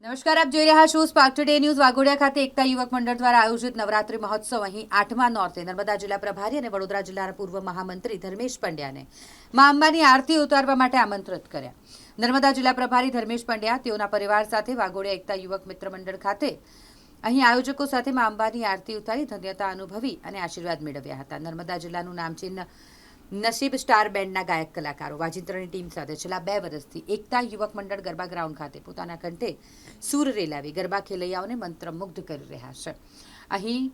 નમસ્કાર, આપ જોઈ રહ્યા છો સ્પાર્ક ટુડે ન્યૂઝ। વાઘોડિયા ખાતે એકતા યુવક મંડળ દ્વારા આયોજિત નવરાત્રી મહોત્સવ અહીં 8મા નોરતે નર્મદા જિલ્લા પ્રભારી અને વડોદરા જિલ્લાના પૂર્વ મહામંત્રી ધર્મેશ પંડ્યાને મા અંબાની આરતી ઉતારવા માટે આમંત્રિત કર્યા। નર્મદા જિલ્લા પ્રભારી ધર્મેશ પંડ્યા તેઓના પરિવાર સાથે વાઘોડિયા એકતા યુવક મિત્ર મંડળ ખાતે અહીં આયોજકો સાથે મા અંબાની આરતી ઉતારી ધન્યતા અનુભવી અને આશીર્વાદ મેળવ્યા હતા। નર્મદા જિલ્લાનું નામચીન નસીબ સ્ટાર બેન્ડના ગાયક કલાકારો વાજિંત્રની ટીમ સાથે છેલ્લા 2 વર્ષથી એકતા યુવક મંડળ ગરબા ગ્રાઉન્ડ ખાતે પોતાના કંઠે સૂર રેલાવી ગરબા ખેલૈયાઓને મંત્રમુગ્ધ કરી રહ્યા છે। અહીં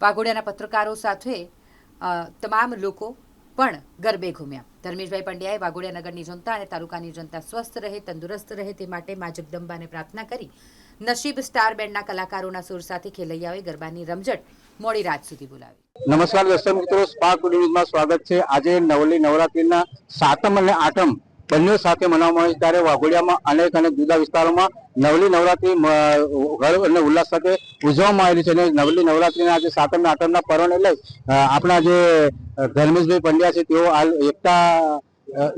વાઘોડિયાના પત્રકારો સાથે તમામ લોકો પણ ગરબે ઘૂમ્યા। ધર્મેશભાઈ પંડ્યાએ વાઘોડિયા નગરની જનતા અને તાલુકાની જનતા સ્વસ્થ રહે, તંદુરસ્ત રહે તે માટે મા જગદંબાને પ્રાર્થના કરી નસીબ સ્ટાર બેન્ડના કલાકારોના સૂર સાથે ખેલૈયાઓએ ગરબાની રમઝટ મોડી રાત સુધી બોલાવી। નમસ્કાર દર્શક મિત્રો, સ્પાર્ક ટુડે ન્યૂઝમાં સ્વાગત છે। આજે નવલી નવરાત્રીના 7મ અને 8મ બંને સાથે મનાવવામાં આવે છે, ત્યારે વાઘોડિયામાં અનેક જુદા વિસ્તારોમાં નવલી નવરાત્રી હર્ષ અને ઉલ્લાસ સાથે ઉજવવામાં આવેલી છે। અને નવલી નવરાત્રીના આજે 7મ અને 8મના પર્વને લઈ આપણા જે ધર્મેશભાઈ પંડ્યા છે તેઓ હાલ એકતા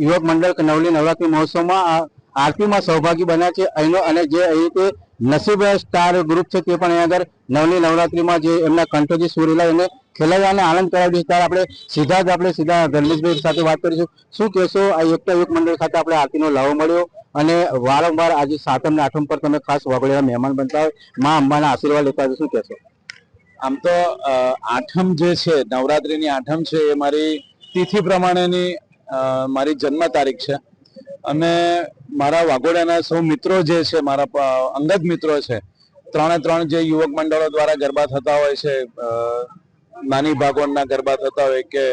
યુવક મંડળ નવલી નવરાત્રી મહોત્સવમાં આરતીમાં સહભાગી બન્યા છે અહીંનો, અને જે અહીં તે નસીબ સ્ટાર ગ્રુપ છે તે પણ અહીંયા આગળ નવલી નવરાત્રીમાં જે એમના કંઠોથી સુરેલા એને ખેલૈયાને આનંદ કરાવી છે। ત્યારે આપણે સીધા ધર્મેશભાઈ સાથે વાત કરીશું। શું કહેશો, આ એકતા યુવક મંડળ ખાતે આપણે આરતીનો લાવો મળ્યો અને વારંવાર આજે 7મ અને 8મ પર તમે ખાસ વાઘોડિયાના મહેમાન બનતા હોય, મા અંબાના આશીર્વાદ લેતા હોય, શું કહેશો? આમ તો 8મ જે છે, નવરાત્રીની 8મ છે, એ મારી તિથિ પ્રમાણેની મારી જન્મ તારીખ છે અને મારા વાઘોડિયાના સૌ મિત્રો જે છે, મારા અંગત મિત્રો છે, 3 જે યુવક મંડળો દ્વારા ગરબા થતા હોય છે, નાની ભાગોળના ગરબા થતા હોય કે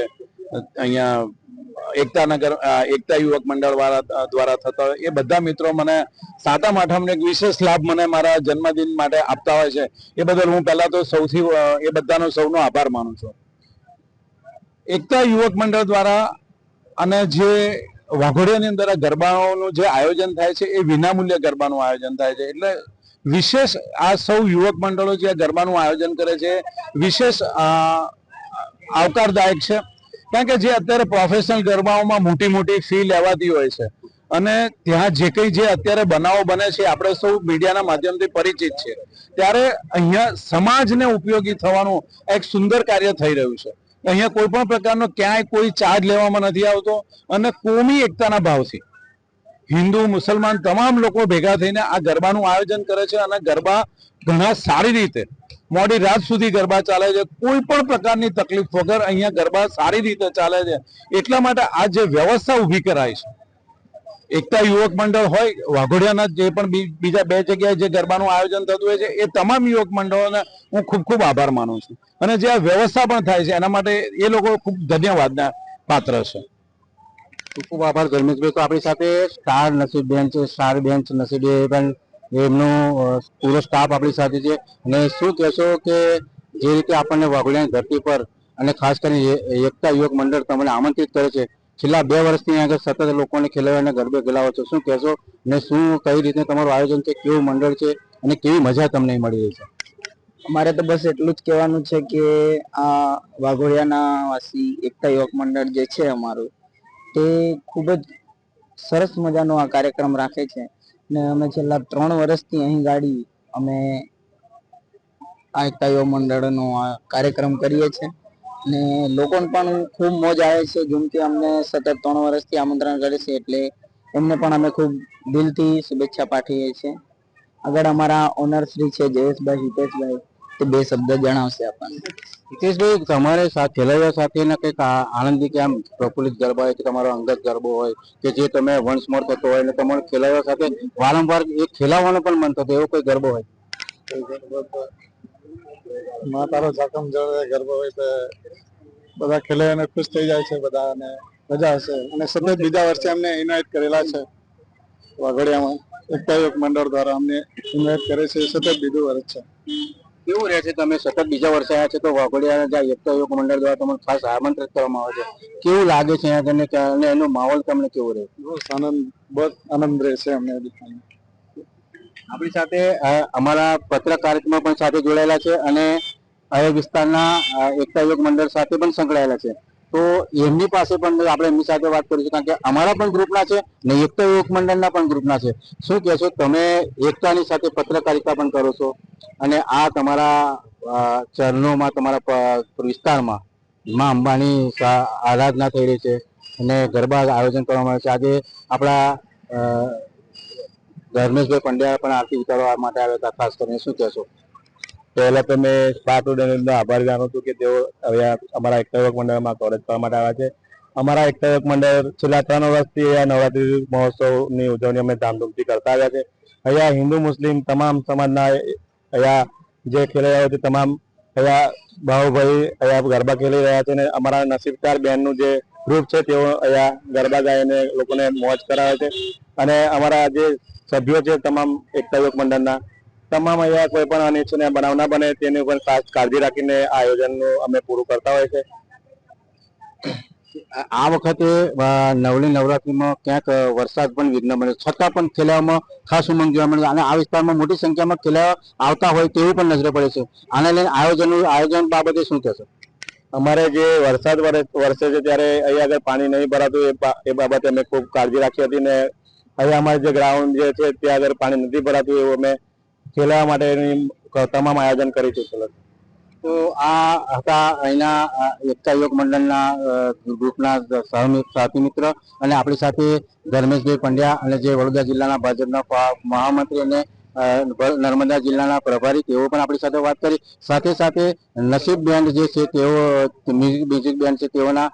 અહીંયા એકતા યુવક મંડળ દ્વારા થતા હોય, એ બધા મિત્રો મને 7મ 8મ એક વિશેષ લાભ મને મારા જન્મદિન માટે આપતા હોય છે। એ બદલ હું પહેલા તો એ બધાનો સૌનો આભાર માનું છું। એકતા યુવક મંડળ દ્વારા અને જે વાઘોડિયાની અંદર ગરબાઓનું જે આયોજન થાય છે એ વિનામૂલ્ય ગરબાનું આયોજન થાય છે, એટલે વિશેષ આ સૌ યુવક મંડળો જે ગરબાનું આયોજન કરે છે વિશેષ આવકારદાયક છે। કારણ કે જે અત્યારે પ્રોફેશનલ ગરબાઓમાં મોટી ફી લેવાતી હોય છે અને ત્યાં જે અત્યારે બનાવો બને છે આપણે સૌ મીડિયાના માધ્યમથી પરિચિત છે, ત્યારે અહીંયા સમાજને ઉપયોગી થવાનું એક સુંદર કાર્ય થઈ રહ્યું છે। અહીંયા કોઈ પણ પ્રકારનો ક્યાંય કોઈ ચાર્જ લેવામાં નથી આવતો અને કોમી એકતાના ભાવથી હિન્દુ મુસલમાન તમામ લોકો ભેગા થઈને આ ગરબાનું આયોજન કરે છે અને ગરબા ઘણા સારી રીતે મોડી રાત સુધી ગરબા ચાલે છે, કોઈ પણ પ્રકારની તકલીફ વગર અહીંયા ગરબા સારી રીતે ચાલે છે। એટલા માટે આ જે વ્યવસ્થા ઊભી કરાય છે, એકતા યુવક મંડળ હોય વાઘોડિયાના જે પણ બીજા 2 જગ્યાએ જે ગરબાનું આયોજન થતું હોય છે, એ તમામ યુવક મંડળોને હું ખૂબ આભાર માનું છું અને જે આ વ્યવસ્થા પણ થાય છે એના માટે એ લોકો ખૂબ ધન્યવાદના પાત્ર છે। ખૂબ આભાર ધર્મેશભાઈ। તો આપણી સાથે સ્ટાર નસીબ બેન છે, સ્ટાર બેન નસીબ પણ એમનો પૂરો સ્ટાફ આપણી સાથે છે। અને શું કહેશો કે જે રીતે આપણને વાઘોડિયાની ધરતી પર અને ખાસ કરીને એકતા યુવક મંડળ તમને આમંત્રિત કરે છે, છેલ્લા 2 વર્ષથી આગળ સતત લોકોને ખેલાવીને ગરબે ખેલાવો છો, શું કહેશો ને કઈ રીતે તમારું આયોજન છે, કેવું મંડળ છે અને કેવી મજા તમને મળી રહી છે? અમારે તો બસ એટલું જ કહેવાનું છે કે આ વાઘોડિયાના વાસી એકતા યુવક મંડળ જે છે અમારું, તે ખૂબ જ સરસ મજાનો આ કાર્યક્રમ રાખે છે ને અમે છેલ્લા 3 વર્ષથી અહીં ગાડી અમે આ એકતા યુવક મંડળનો આ કાર્યક્રમ કરીએ છીએ ને લોકોને પણ ખૂબ મોજ આવે છે, જેમ કે અમને સતત 3 વર્ષથી આમંત્રણ કરે છે, એટલે એમને પણ અમે ખૂબ દિલથી શુભેચ્છા પાઠવીએ છીએ। આગળ અમારા ઓનર શ્રી છે જયેશભાઈ હિતેશભાઈ, તે 2 શબ્દ જણાવશે આપણને। હિતેશભાઈ, તમારે ખેલૈયા સાથેના કંઈક આનંદી કે આમ પ્રફુલ્લિત ગરબા હોય કે તમારો અંગત ગરબો હોય કે જે તમે વંશ મોર થતો હોય અને તમારો ખેલૈયા સાથે વારંવાર એ ખેલાવવાનો પણ મન થતો, એવો કોઈ ગરબો હોય? માતાનો સાકમ જોડે ગરબો હોય તો બધા ખેલૈયાને ખુશ થઈ જાય છે, બધા અને મજા હશે। અને સતત બીજા વર્ષે અમને ઇન્વાઇટ કરેલા છે વાઘોડિયામાં એકતા યુવક મંડળ દ્વારા અમને ઇન્વાઇટ કરે છે, સતત બીજું વર્ષ છે। કેવું રહે છે, તમે સતત બીજા વર્ષે આવ્યા છે તો વાઘોડિયા જ્યાં એકતા યુવક મંડળ દ્વારા તમને ખાસ આમંત્રિત કરવામાં આવે છે, કેવું લાગે છે અહીંયા અને એનો માહોલ તમને કેવો રહે? બહુ આનંદ રહે છે અમને। આપણી સાથે અમારા પત્રકારિતામાં પણ સાથે જોડાયેલા છે અને આ વિસ્તારના એકતા યુવક મંડળ સાથે પણ સંકળાયેલા છે। તો તો એમની પાસે પણ આપણે એમની સાથે વાત કરીશું, કારણ કે અમારા પણ ગ્રુપના છે ને એકતા યુવક મંડળના પણ ગ્રુપના છે. શું કહેશો, તમે એકતાની સાથે પત્રકારિતા પણ કરો છો અને આ તમારા ચરણોમાં, તમારા વિસ્તારમાં માં અંબાની આરાધના થઈ રહી છે અને ગરબા આયોજન કરવામાં આવે છે. આજે આપણા ધર્મેશભાઈ પંડ્યા પણ આરતી ઉતારવા માટે આવ્યા હતા. ખાસ કરીને શું કહેશો? પહેલા તો મેં સ્પાર્ક ટુડેનો આભાર જાણું છું કે તેઓ હવે અમારા એકતા યુવક મંડળમાં કોલેજ કરવા માટે આવ્યા છે. અમારા એકતા યુવક મંડળ છેલ્લા 3 વર્ષથી અહીંયા નવરાત્રી મહોત્સવની ઉજવણી અમે ધામધૂમથી કરતા આવ્યા છે. અહીંયા હિન્દુ મુસ્લિમ તમામ સમાજના અહીંયા જે ખેલી રહ્યા છે તમામ અહીંયા બાહુભાઈ અહીંયા ગરબા ખેલી રહ્યા છે અને અમારા નસીબદાર બહેનનું જે ગ્રુપ છે તેઓ અહીંયા ગરબા ગાઈને લોકોને મોજ કરાવે છે. અને અમારા જે સભ્યો છે તમામ એકતા યુવક મંડળના તમામ અહીંયા કોઈ પણ અનિચ્છનીય બનાવ ના બને તેની પણ ખાસ કાળજી રાખીને આ આયોજનનું અમે પૂરું કરતા હોય છે. આ વખતે નવલી નવરાત્રીમાં ક્યાંક વરસાદ પણ વિઘ્ન બને, છતાં પણ ખેલાવામાં ખાસ ઉમંગ જોવા મળે છે અને આ વિસ્તારમાં મોટી સંખ્યામાં ખેલાવા આવતા હોય તેવું પણ નજરે પડે છે. આને લઈને આયોજન બાબતે શું કહેશો? અમારે જે વરસાદ વરસે છે ત્યારે અહીંયા આગળ પાણી નહીં ભરાતું એ બાબતે અમે ખૂબ કાળજી રાખી હતી ને અહીંયા અમારે જે ગ્રાઉન્ડ જે છે ત્યાં આગળ પાણી નથી ભરાતું એવું અમે ખેલવા માટેની તમામ આયોજન કરીશું. તો આ હતા અહીંના એકતા યુવક મંડળના ગ્રુપના સાથી મિત્ર અને આપણી સાથે ધર્મેશભાઈ પંડ્યા અને જે વડોદરા જિલ્લાના ભાજપના મહામંત્રી અને નર્મદા જિલ્લાના પ્રભારી, તેઓ પણ આપણી સાથે વાત કરી. સાથે સાથે નસીબ બેન્ડ જે છે તેઓ મ્યુઝિક બેન્ડ છે તેઓના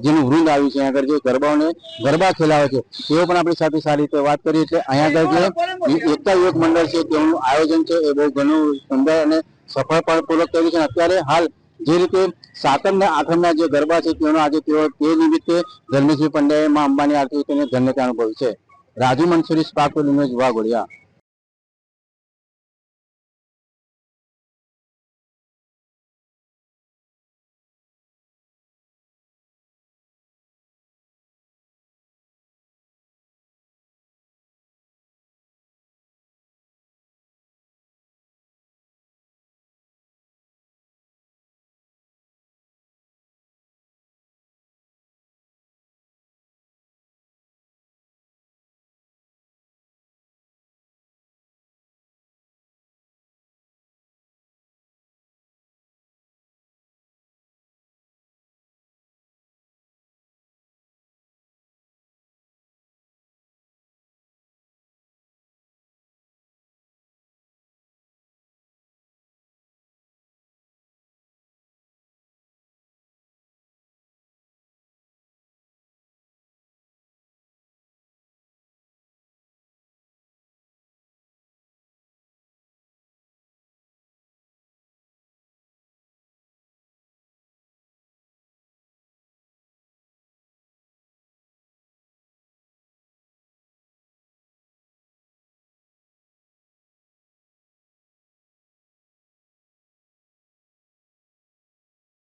જેનું વૃંદ આવ્યું છે આગળ જે ગરબા ખેલાવે છે તેઓ પણ આપણી સાથે સારી રીતે વાત કરી. એટલે અહીંયા આગળ જે એકતા યુવક મંડળ છે તેનું આયોજન છે એ બહુ ઘણું સુંદર અને સફળતાપૂર્વક કર્યું છે. અત્યારે હાલ જે રીતે 7મ ને 8મના જે ગરબા છે તેનો આજે તેઓ તે નિમિત્તે ધર્મેશભાઈ પંડ્યાએ માં અંબાની આરતી તેને ધન્યતા અનુભવી છે. Raju Mansuri, spark today news, Waghodia.